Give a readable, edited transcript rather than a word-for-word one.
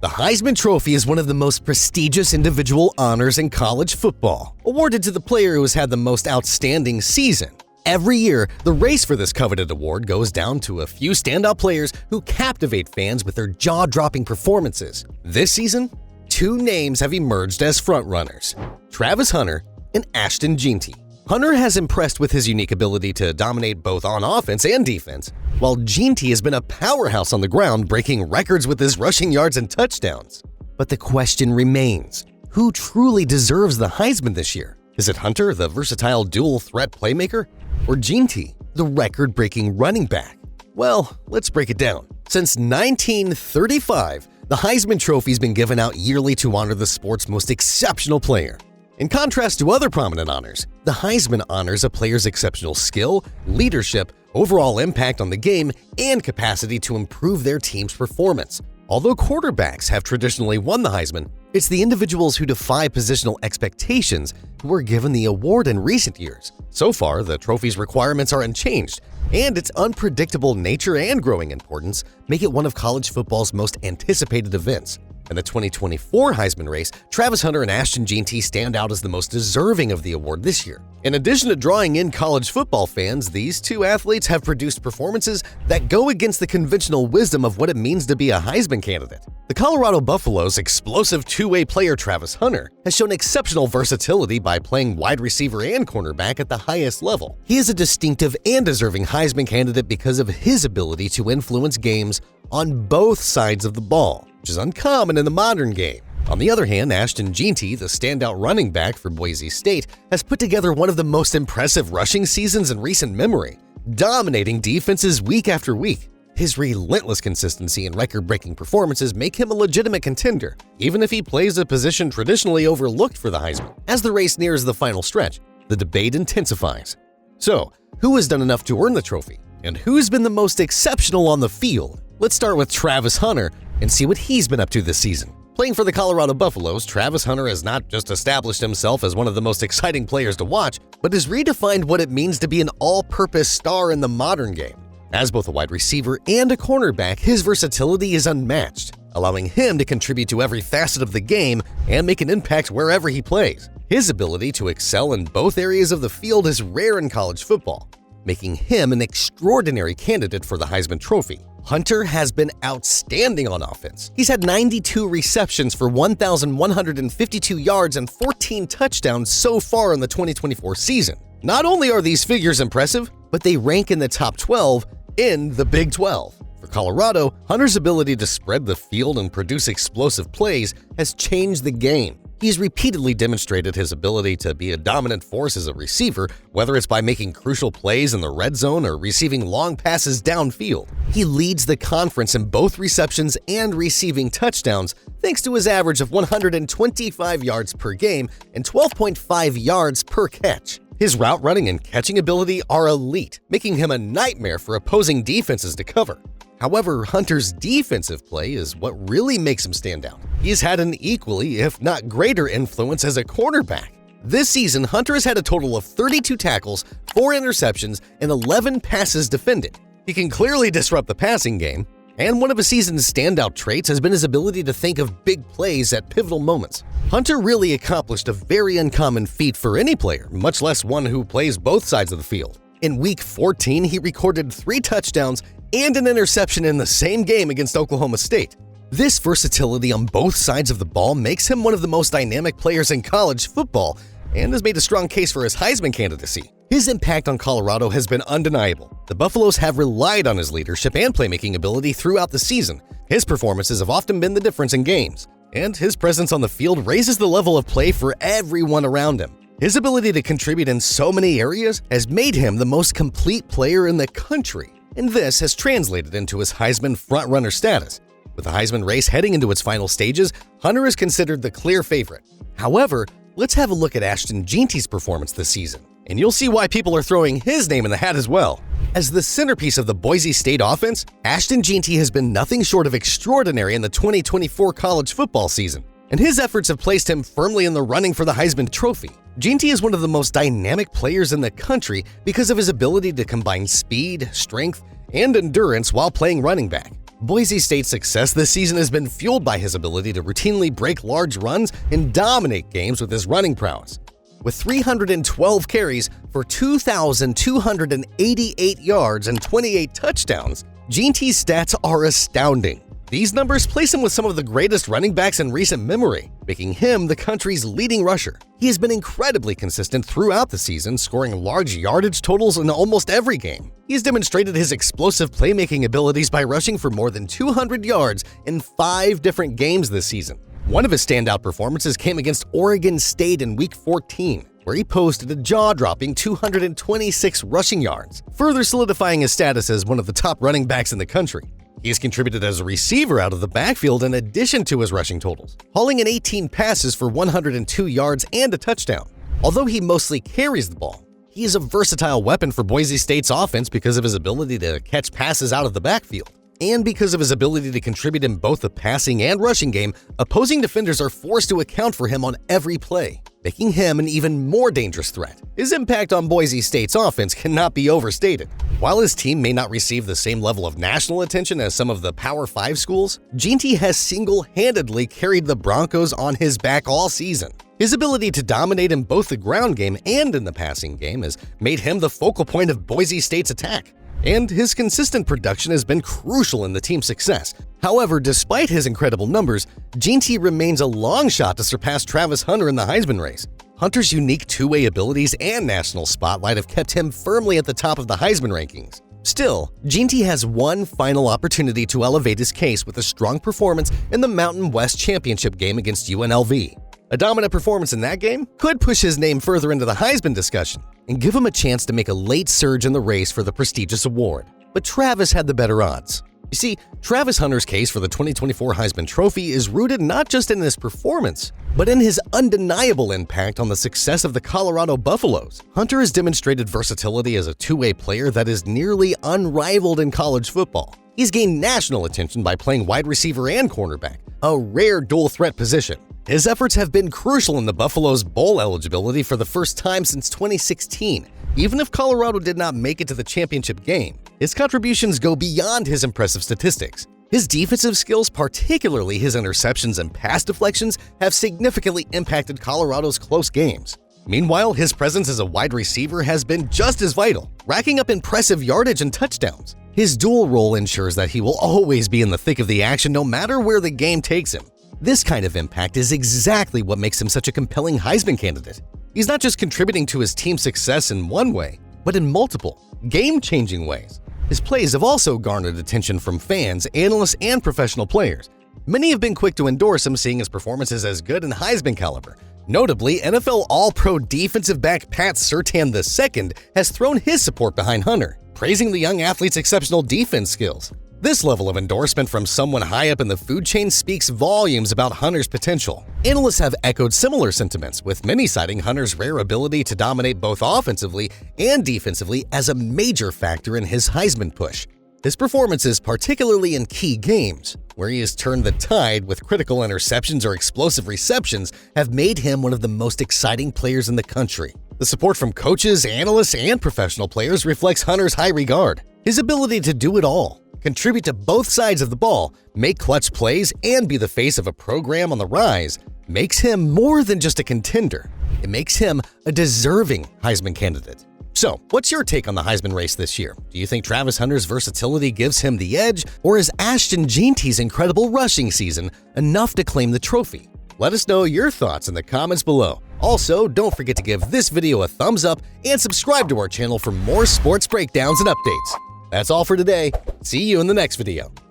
The Heisman Trophy is one of the most prestigious individual honors in college football, awarded to the player who has had the most outstanding season. Every year, the race for this coveted award goes down to a few standout players who captivate fans with their jaw-dropping performances. This season, two names have emerged as frontrunners: Travis Hunter and Ashton Jeanty. Hunter has impressed with his unique ability to dominate both on offense and defense, while Jeanty has been a powerhouse on the ground, breaking records with his rushing yards and touchdowns. But the question remains, who truly deserves the Heisman this year? Is it Hunter, the versatile dual-threat playmaker, or Jeanty, the record-breaking running back? Well, let's break it down. Since 1935, the Heisman Trophy's been given out yearly to honor the sport's most exceptional player. In contrast to other prominent honors, the Heisman honors a player's exceptional skill, leadership, overall impact on the game, and capacity to improve their team's performance. Although quarterbacks have traditionally won the Heisman, it's the individuals who defy positional expectations who were given the award in recent years. So far, the trophy's requirements are unchanged, and its unpredictable nature and growing importance make it one of college football's most anticipated events. In the 2024 Heisman race, Travis Hunter and Ashton Jeanty stand out as the most deserving of the award this year. In addition to drawing in college football fans, these two athletes have produced performances that go against the conventional wisdom of what it means to be a Heisman candidate. The Colorado Buffaloes' explosive two-way player Travis Hunter has shown exceptional versatility by playing wide receiver and cornerback at the highest level. He is a distinctive and deserving Heisman candidate because of his ability to influence games on both sides of the ball, which is uncommon in the modern game. On the other hand, Ashton Jeanty, the standout running back for Boise State, has put together one of the most impressive rushing seasons in recent memory, dominating defenses week after week. His relentless consistency and record-breaking performances make him a legitimate contender, even if he plays a position traditionally overlooked for the Heisman. As the race nears the final stretch, the debate intensifies. So, who has done enough to earn the trophy? And who's been the most exceptional on the field? Let's start with Travis Hunter and see what he's been up to this season. Playing for the Colorado Buffaloes, Travis Hunter has not just established himself as one of the most exciting players to watch, but has redefined what it means to be an all-purpose star in the modern game. As both a wide receiver and a cornerback, his versatility is unmatched, allowing him to contribute to every facet of the game and make an impact wherever he plays. His ability to excel in both areas of the field is rare in college football, making him an extraordinary candidate for the Heisman Trophy. Hunter has been outstanding on offense. He's had 92 receptions for 1,152 yards and 14 touchdowns so far in the 2024 season. Not only are these figures impressive, but they rank in the top 12 in the Big 12. For Colorado, Hunter's ability to spread the field and produce explosive plays has changed the game. He's repeatedly demonstrated his ability to be a dominant force as a receiver, whether it's by making crucial plays in the red zone or receiving long passes downfield. He leads the conference in both receptions and receiving touchdowns, thanks to his average of 125 yards per game and 12.5 yards per catch. His route running and catching ability are elite, making him a nightmare for opposing defenses to cover. However, Hunter's defensive play is what really makes him stand out. He's had an equally, if not greater, influence as a cornerback. This season, Hunter has had a total of 32 tackles, 4 interceptions, and 11 passes defended. He can clearly disrupt the passing game, and one of his season's standout traits has been his ability to think of big plays at pivotal moments. Hunter really accomplished a very uncommon feat for any player, much less one who plays both sides of the field. In Week 14, he recorded 3 touchdowns and an interception in the same game against Oklahoma State. This versatility on both sides of the ball makes him one of the most dynamic players in college football and has made a strong case for his Heisman candidacy. His impact on Colorado has been undeniable. The Buffaloes have relied on his leadership and playmaking ability throughout the season. His performances have often been the difference in games, and his presence on the field raises the level of play for everyone around him. His ability to contribute in so many areas has made him the most complete player in the country, and this has translated into his Heisman frontrunner status. With the Heisman race heading into its final stages, Hunter is considered the clear favorite. However, let's have a look at Ashton Jeanty's performance this season, and you'll see why people are throwing his name in the hat as well. As the centerpiece of the Boise State offense, Ashton Jeanty has been nothing short of extraordinary in the 2024 college football season, and his efforts have placed him firmly in the running for the Heisman Trophy. Jeanty is one of the most dynamic players in the country because of his ability to combine speed, strength, and endurance while playing running back. Boise State's success this season has been fueled by his ability to routinely break large runs and dominate games with his running prowess. With 312 carries for 2,288 yards and 28 touchdowns, Jeanty's stats are astounding. These numbers place him with some of the greatest running backs in recent memory, making him the country's leading rusher. He has been incredibly consistent throughout the season, scoring large yardage totals in almost every game. He has demonstrated his explosive playmaking abilities by rushing for more than 200 yards in 5 different games this season. One of his standout performances came against Oregon State in Week 14, where he posted a jaw-dropping 226 rushing yards, further solidifying his status as one of the top running backs in the country. He has contributed as a receiver out of the backfield in addition to his rushing totals, hauling in 18 passes for 102 yards and a touchdown. Although he mostly carries the ball, he is a versatile weapon for Boise State's offense because of his ability to catch passes out of the backfield. And because of his ability to contribute in both the passing and rushing game, opposing defenders are forced to account for him on every play, making him an even more dangerous threat. His impact on Boise State's offense cannot be overstated. While his team may not receive the same level of national attention as some of the Power 5 schools, Jeanty has single-handedly carried the Broncos on his back all season. His ability to dominate in both the ground game and in the passing game has made him the focal point of Boise State's attack. And his consistent production has been crucial in the team's success. However, despite his incredible numbers, Jeanty remains a long shot to surpass Travis Hunter in the Heisman race. Hunter's unique two-way abilities and national spotlight have kept him firmly at the top of the Heisman rankings. Still, Jeanty has one final opportunity to elevate his case with a strong performance in the Mountain West Championship game against UNLV. A dominant performance in that game could push his name further into the Heisman discussion and give him a chance to make a late surge in the race for the prestigious award. But Travis had the better odds. You see, Travis Hunter's case for the 2024 Heisman Trophy is rooted not just in his performance, but in his undeniable impact on the success of the Colorado Buffaloes. Hunter has demonstrated versatility as a two-way player that is nearly unrivaled in college football. He's gained national attention by playing wide receiver and cornerback, a rare dual-threat position. His efforts have been crucial in the Buffaloes' bowl eligibility for the first time since 2016. Even if Colorado did not make it to the championship game, his contributions go beyond his impressive statistics. His defensive skills, particularly his interceptions and pass deflections, have significantly impacted Colorado's close games. Meanwhile, his presence as a wide receiver has been just as vital, racking up impressive yardage and touchdowns. His dual role ensures that he will always be in the thick of the action no matter where the game takes him. This kind of impact is exactly what makes him such a compelling Heisman candidate. He's not just contributing to his team's success in one way, but in multiple, game-changing ways. His plays have also garnered attention from fans, analysts, and professional players. Many have been quick to endorse him, seeing his performances as good in Heisman caliber. Notably, NFL All-Pro defensive back Pat Surtain II has thrown his support behind Hunter, praising the young athlete's exceptional defense skills. This level of endorsement from someone high up in the food chain speaks volumes about Hunter's potential. Analysts have echoed similar sentiments, with many citing Hunter's rare ability to dominate both offensively and defensively as a major factor in his Heisman push. His performances, particularly in key games, where he has turned the tide with critical interceptions or explosive receptions, have made him one of the most exciting players in the country. The support from coaches, analysts, and professional players reflects Hunter's high regard. His ability to do it all, contribute to both sides of the ball, make clutch plays, and be the face of a program on the rise, makes him more than just a contender. It makes him a deserving Heisman candidate. So, what's your take on the Heisman race this year? Do you think Travis Hunter's versatility gives him the edge, or is Ashton Jeanty's incredible rushing season enough to claim the trophy? Let us know your thoughts in the comments below. Also, don't forget to give this video a thumbs up and subscribe to our channel for more sports breakdowns and updates. That's all for today. See you in the next video.